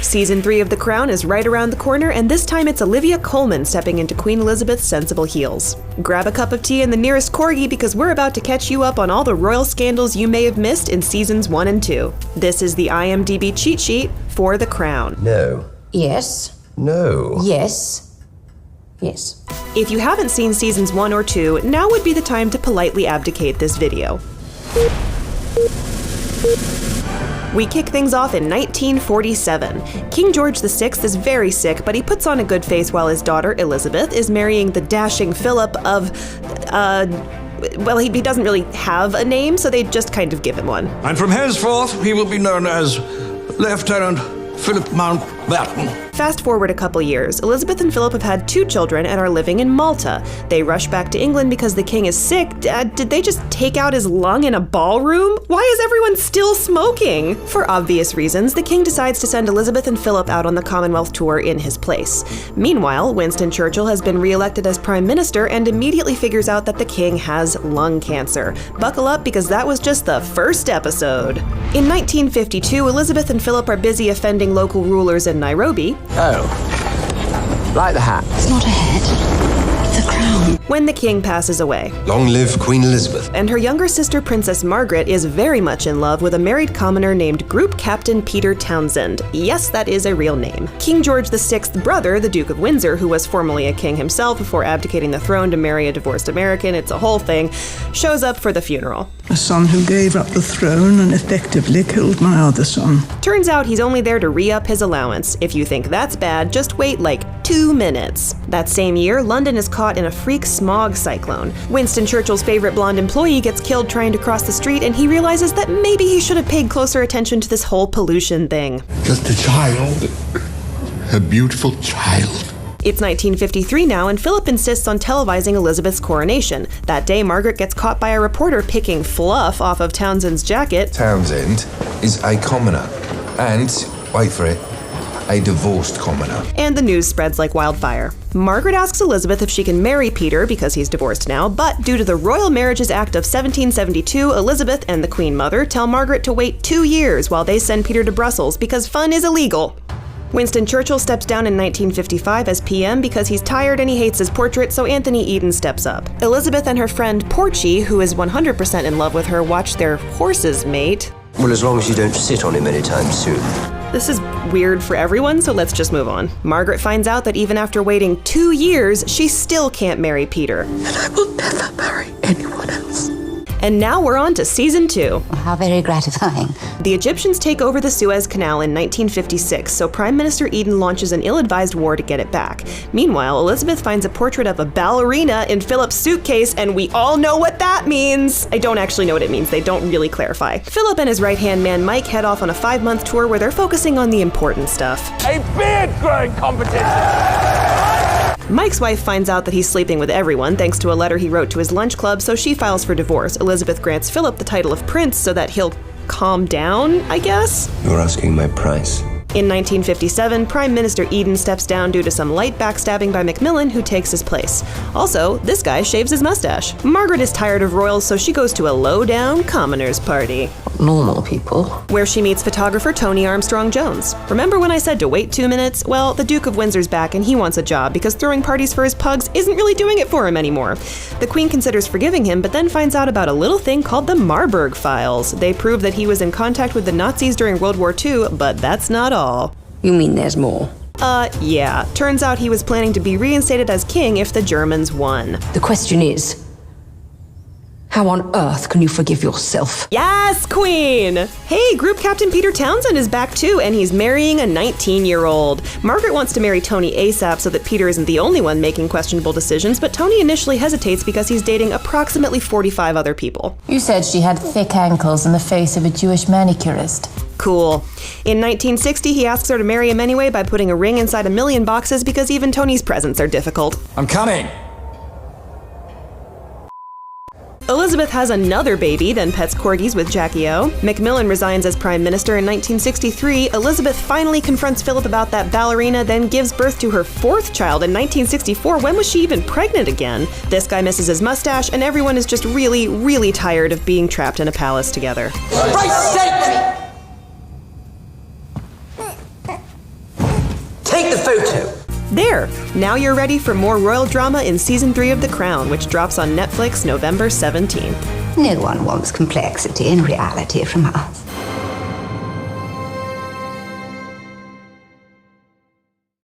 Season 3 of The Crown is right around the corner, and this time it's Olivia Colman stepping into Queen Elizabeth's sensible heels. Grab a cup of tea in the nearest corgi because we're about to catch you up on all the royal scandals you may have missed in seasons 1 and 2. This is the IMDb cheat sheet for The Crown. No. Yes. No. Yes. Yes. If you haven't seen seasons 1 or 2, now would be the time to politely abdicate this video. We kick things off in 1947. King George VI is very sick, but he puts on a good face while his daughter, Elizabeth, is marrying the dashing Philip of, well, he doesn't really have a name, so they just kind of give him one. And from henceforth, he will be known as Lieutenant Philip Mountbatten. Fast forward a couple years, Elizabeth and Philip have had 2 children and are living in Malta. They rush back to England because the king is sick. Did they just take out his lung in a ballroom? Why is everyone still smoking? For obvious reasons, the king decides to send Elizabeth and Philip out on the Commonwealth tour in his place. Meanwhile, Winston Churchill has been re-elected as prime minister and immediately figures out that the king has lung cancer. Buckle up because that was just the first episode. In 1952, Elizabeth and Philip are busy offending local rulers in Nairobi. Oh. Like the hat. It's not a head. It's a crown. When the king passes away. Long live Queen Elizabeth. And her younger sister, Princess Margaret, is very much in love with a married commoner named Group Captain Peter Townsend. Yes, that is a real name. King George VI's brother, the Duke of Windsor, who was formerly a king himself before abdicating the throne to marry a divorced American, it's a whole thing, shows up for the funeral. A son who gave up the throne and effectively killed my other son. Turns out he's only there to re-up his allowance. If you think that's bad, just wait like 2 minutes. That same year, London is caught in a freak smog cyclone. Winston Churchill's favorite blonde employee gets killed trying to cross the street, and he realizes that maybe he should have paid closer attention to this whole pollution thing. Just a child. A beautiful child. It's 1953 now, and Philip insists on televising Elizabeth's coronation. That day, Margaret gets caught by a reporter picking fluff off of Townsend's jacket. Townsend is a commoner. And, wait for it, a divorced commoner. And the news spreads like wildfire. Margaret asks Elizabeth if she can marry Peter because he's divorced now, but due to the Royal Marriages Act of 1772, Elizabeth and the Queen Mother tell Margaret to wait 2 years while they send Peter to Brussels because fun is illegal. Winston Churchill steps down in 1955 as PM because he's tired and he hates his portrait, so Anthony Eden steps up. Elizabeth and her friend Porchy, who is 100% in love with her, watch their horses mate. Well, as long as you don't sit on him anytime soon. This is weird for everyone, so let's just move on. Margaret finds out that even after waiting 2 years, she still can't marry Peter. And I will never marry anyone else. And now we're on to season 2. How very gratifying. The Egyptians take over the Suez Canal in 1956, so Prime Minister Eden launches an ill-advised war to get it back. Meanwhile, Elizabeth finds a portrait of a ballerina in Philip's suitcase, and we all know what that means. I don't actually know what it means. They don't really clarify. Philip and his right-hand man Mike head off on a 5-month tour where they're focusing on the important stuff. A beard-growing competition! Mike's wife finds out that he's sleeping with everyone thanks to a letter he wrote to his lunch club, so she files for divorce. Elizabeth grants Philip the title of prince so that he'll calm down, I guess? You're asking my price. In 1957, Prime Minister Eden steps down due to some light backstabbing by Macmillan, who takes his place. Also, this guy shaves his mustache. Margaret is tired of royals, so she goes to a low-down commoners party, Normal people. where she meets photographer Tony Armstrong-Jones. Remember when I said to wait 2 minutes? Well, the Duke of Windsor's back and he wants a job because throwing parties for his pugs isn't really doing it for him anymore. The Queen considers forgiving him, but then finds out about a little thing called the Marburg Files. They prove that he was in contact with the Nazis during World War II, but that's not all. You mean there's more? Yeah. Turns out he was planning to be reinstated as king if the Germans won. The question is, how on earth can you forgive yourself? Yes, Queen! Hey, Group Captain Peter Townsend is back too, and he's marrying a 19-year-old. Margaret wants to marry Tony ASAP so that Peter isn't the only one making questionable decisions, but Tony initially hesitates because he's dating approximately 45 other people. You said she had thick ankles and the face of a Jewish manicurist. Cool. In 1960, he asks her to marry him anyway by putting a ring inside a million boxes because even Tony's presents are difficult. I'm coming! Elizabeth has another baby, then pets corgis with Jackie O. Macmillan resigns as Prime Minister in 1963. Elizabeth finally confronts Philip about that ballerina, then gives birth to her 4th child in 1964. When was she even pregnant again? This guy misses his mustache, and everyone is just really, really tired of being trapped in a palace together. Right, Take the photo. There! Now you're ready for more royal drama in Season 3 of The Crown, which drops on Netflix November 17th. No one wants complexity in reality from us.